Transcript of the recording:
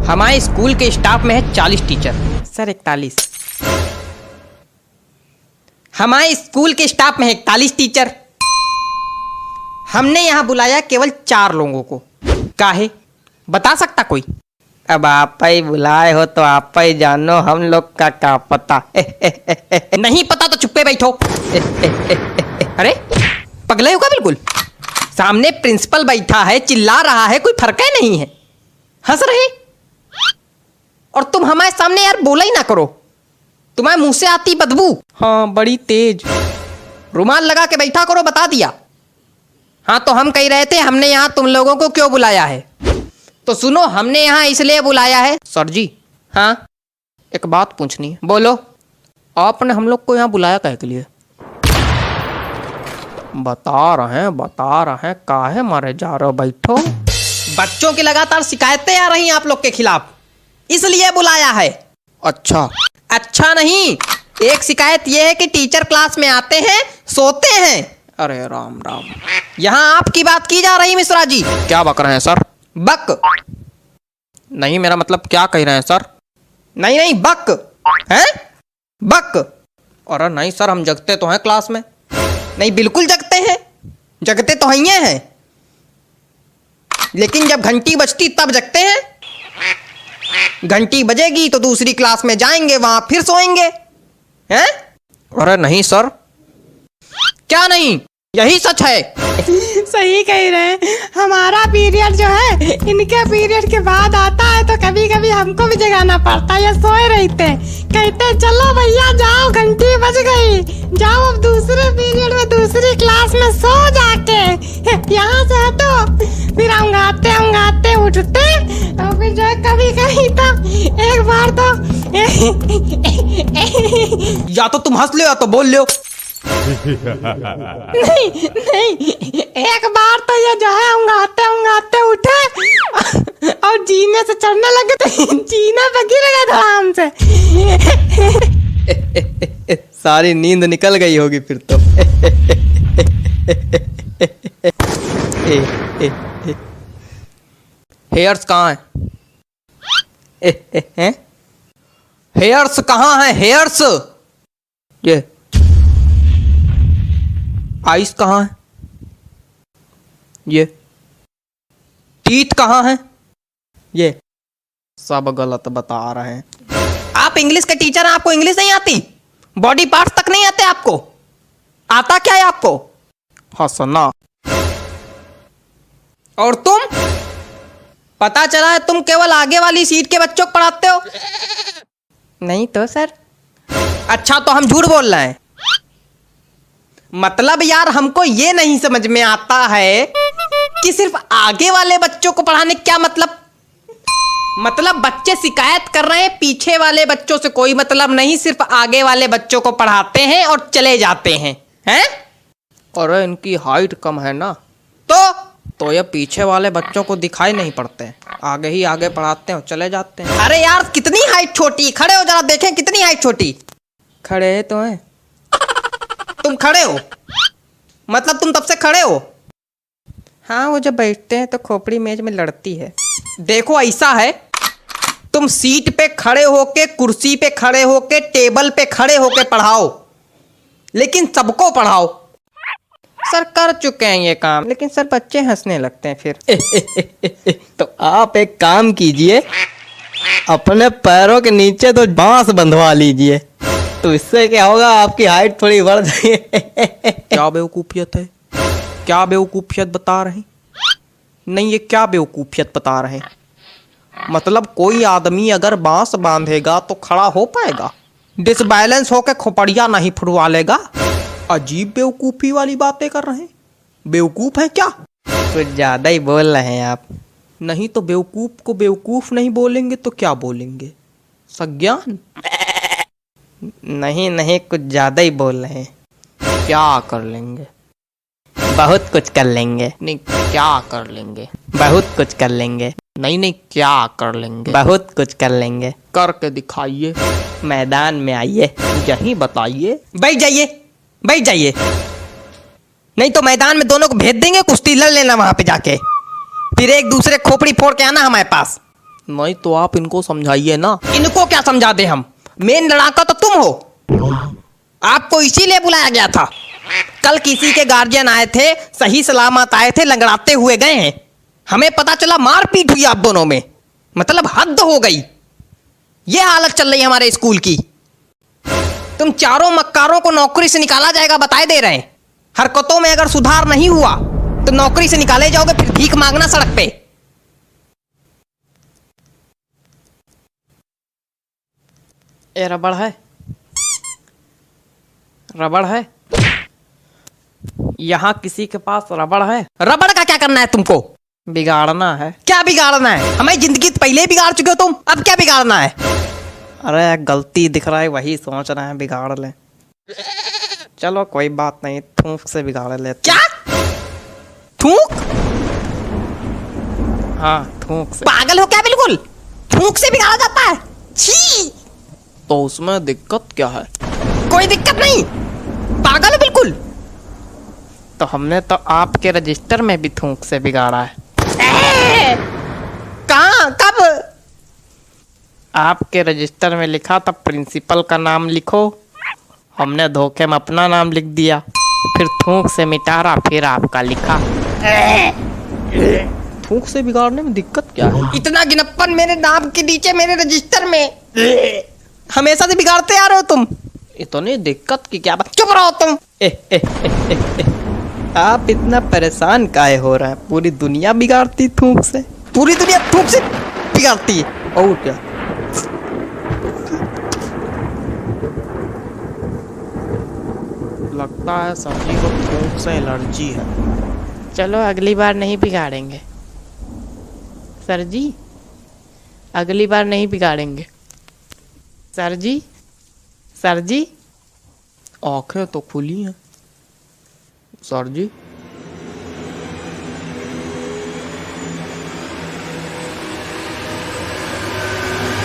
हमारे स्कूल के स्टाफ में है 40 टीचर। सर 41। हमारे स्कूल के स्टाफ में है 41 टीचर। हमने यहाँ बुलाया केवल 4 लोगों को। काहे बता सकता कोई? अब आप ही बुलाए हो तो आप ही जानो, हम लोग का क्या पता। नहीं पता तो चुप्पे बैठो। अरे पगले हो क्या बिल्कुल? सामने प्रिंसिपल बैठा है, चिल्ला रहा है, कोई फर्क है नहीं है, हंस रहे। और तुम हमारे सामने यार बोला ही ना करो, तुम्हारे मुंह से आती बदबू। हाँ बड़ी तेज। रुमाल लगा के बैठा करो, बता दिया। हाँ तो हम कह रहे थे हमने यहाँ तुम लोगों को क्यों बुलाया है। तो सुनो, हमने यहाँ इसलिए बुलाया है। सर जी हाँ एक बात पूछनी है। बोलो। आपने हम लोग को यहाँ बुलाया काहे के लिए? बता रहे हैं काहे मारे जा रहे हो, बैठो। बच्चों की लगातार शिकायतें आ रही हैं आप लोग के खिलाफ, इसलिए बुलाया है। अच्छा नहीं, एक शिकायत यह है कि टीचर क्लास में आते हैं, सोते हैं। अरे राम राम, यहाँ आपकी बात की जा रही मिश्रा जी। क्या बक रहे हैं सर? बक नहीं, मेरा मतलब क्या कह रहे हैं सर? नहीं बक हैं, बक। अरे नहीं सर, हम जगते तो हैं क्लास में। नहीं बिल्कुल जगते हैं, जगते तो हैं, लेकिन जब घंटी बजती तब जगते हैं। घंटी बजेगी तो दूसरी क्लास में जाएंगे, वहां फिर सोएंगे हैं? अरे नहीं सर। क्या नहीं, यही सच है। सही कह रहे हैं। हमारा पीरियड जो है इनके पीरियड के बाद आता है, तो कभी कभी हमको भी जगाना पड़ता है। ये सोए रहते, कहते चलो भैया जाओ, घंटी बज गई, जाओ अब दूसरे पीरियड में दूसरी क्लास में सो जाके। यहाँ से हटो, फिर अंगाते उठते, और फिर जो कभी कभी तो एक बार तो या तो तुम हंस लो या तो बोल लो। नहीं, एक बार तो ये जो है अंगाते उठे और जीने से चढ़ने लगे, तो जीने पे गिर गए धड़ाम से। सारी नींद निकल गई होगी फिर तो। हेयर्स कहाँ है? हेयर्स कहाँ है? हेयर्स ये आइस कहाँ है? ये टीथ कहाँ है? ये सब गलत बता रहे हैं। आप इंग्लिश के टीचर हैं, आपको इंग्लिश नहीं आती? बॉडी पार्ट्स तक नहीं आते आपको? आता क्या है आपको? हंसना। और तुम, पता चला है तुम केवल आगे वाली सीट के बच्चों को पढ़ाते हो। नहीं तो सर। अच्छा तो हम झूठ बोल रहे हैं? मतलब यार हमको ये नहीं समझ में आता है कि सिर्फ आगे वाले बच्चों को पढ़ाने क्या मतलब बच्चे शिकायत कर रहे हैं, पीछे वाले बच्चों से कोई मतलब नहीं, सिर्फ आगे वाले बच्चों को पढ़ाते हैं और चले जाते हैं। और इनकी हाइट कम है ना, तो ये पीछे वाले बच्चों को दिखाई नहीं पड़ते, आगे ही आगे पढ़ाते हैं और चले जाते हैं। अरे यार कितनी हाइट छोटी, खड़े हो जरा देखें कितनी हाइट छोटी। खड़े तो हैं। तुम खड़े हो मतलब तुम तब से खड़े हो? हाँ वो जब बैठते हैं तो खोपड़ी मेज में लड़ती है। देखो ऐसा है, तुम सीट पे खड़े होके, कुर्सी पे खड़े होके, टेबल पे खड़े होके पढ़ाओ, लेकिन सबको पढ़ाओ। सर कर चुके हैं ये काम, लेकिन सर बच्चे हंसने लगते हैं फिर। तो आप एक काम कीजिए, अपने पैरों के नीचे तो बांस बंधवा लीजिए, तो इससे क्या होगा, आपकी हाइट थोड़ी बढ़ जाएगी। क्या बेवकूफियत है? क्या बेवकूफियत बता रहे हैं? नहीं ये क्या बेवकूफियत बता रहे हैं? मतलब कोई आदमी अगर बांस बांधेगा तो खड़ा हो पाएगा, डिसबैलेंस होकर खोपड़िया नहीं फुड़वा लेगा। अजीब बेवकूफी वाली बातें कर रहे हैं। बेवकूफ है क्या? कुछ ज्यादा ही बोल रहे हैं आप। नहीं तो बेवकूफ को बेवकूफ नहीं बोलेंगे तो क्या बोलेंगे? सज्ञान? नहीं कुछ ज्यादा ही बोल रहे हैं। क्या कर लेंगे? बहुत कुछ कर लेंगे। नहीं क्या कर लेंगे? बहुत कुछ कर लेंगे। नहीं क्या कर लेंगे? बहुत कुछ कर लेंगे। करके दिखाइए, मैदान में आइए, यहीं बताइए। बैठ जाइए, नहीं तो मैदान में दोनों को भेज देंगे, कुश्ती लड़ लेना वहां पे जाके, फिर एक दूसरे खोपड़ी फोड़ के आना हमारे पास। नहीं तो आप इनको समझाइए ना। इनको क्या समझा दे हम? मेन लड़ाका तो तुम हो। आपको इसीलिए बुलाया गया था। कल किसी के गार्जियन आए थे, सही सलामत आए थे, लंगड़ाते हुए गए हैं। हमें पता चला मारपीट हुई आप दोनों में। मतलब हद हो गई। ये हालत चल रही है हमारे स्कूल की। तुम चारों मक्कारों को नौकरी से निकाला जाएगा बताए दे रहे हैं। हरकतों में अगर सुधार नहीं हुआ तो नौकरी से निकाले जाओगे, फिर भीख मांगना सड़क पे। ए रबड़ है? रबड़ है? यहां किसी के पास रबड़ है? रबड़ का क्या करना है तुमको? बिगाड़ना है। क्या बिगाड़ना है? हमारी जिंदगी तो पहले ही बिगाड़ चुके हो तुम, अब क्या बिगाड़ना है? अरे गलती दिख रहा है वही सोच रहे हैं बिगाड़ ले। चलो कोई बात नहीं, थूक से बिगाड़ लेते। क्या थूक? हाँ थूक से। पागल हो क्या बिल्कुल? थूक से बिगाड़ा जाता है? छी! तो उसमें दिक्कत क्या है? कोई दिक्कत नहीं। पागल हो बिल्कुल। तो हमने तो आपके रजिस्टर में भी थूक से बिगाड़ा है। कहाँ? कब? आपके रजिस्टर में लिखा था प्रिंसिपल का नाम लिखो, हमने धोखे में अपना नाम लिख दिया, फिर थूक से मिटा रहा, फिर आपका लिखा। थूक से बिगाड़ने में दिक्कत क्या है? इतना गिनप्पन मेरे नाम के नीचे मेरे रजिस्टर में। हमेशा से बिगाड़ते आ रहे हो तुम। इतनी दिक्कत की क्या बात? चुप रहो तुम। आप इतना परेशान काहे हो रहे हैं? पूरी दुनिया बिगाड़ती थूक से। पूरी दुनिया थूक से बिगाड़ती है और क्या? लगता है सभी को थूक से एलर्जी है। चलो अगली बार नहीं बिगाड़ेंगे सर जी, अगली बार नहीं बिगाड़ेंगे सर जी। सर जी आंखें तो खुली हैं सर जी।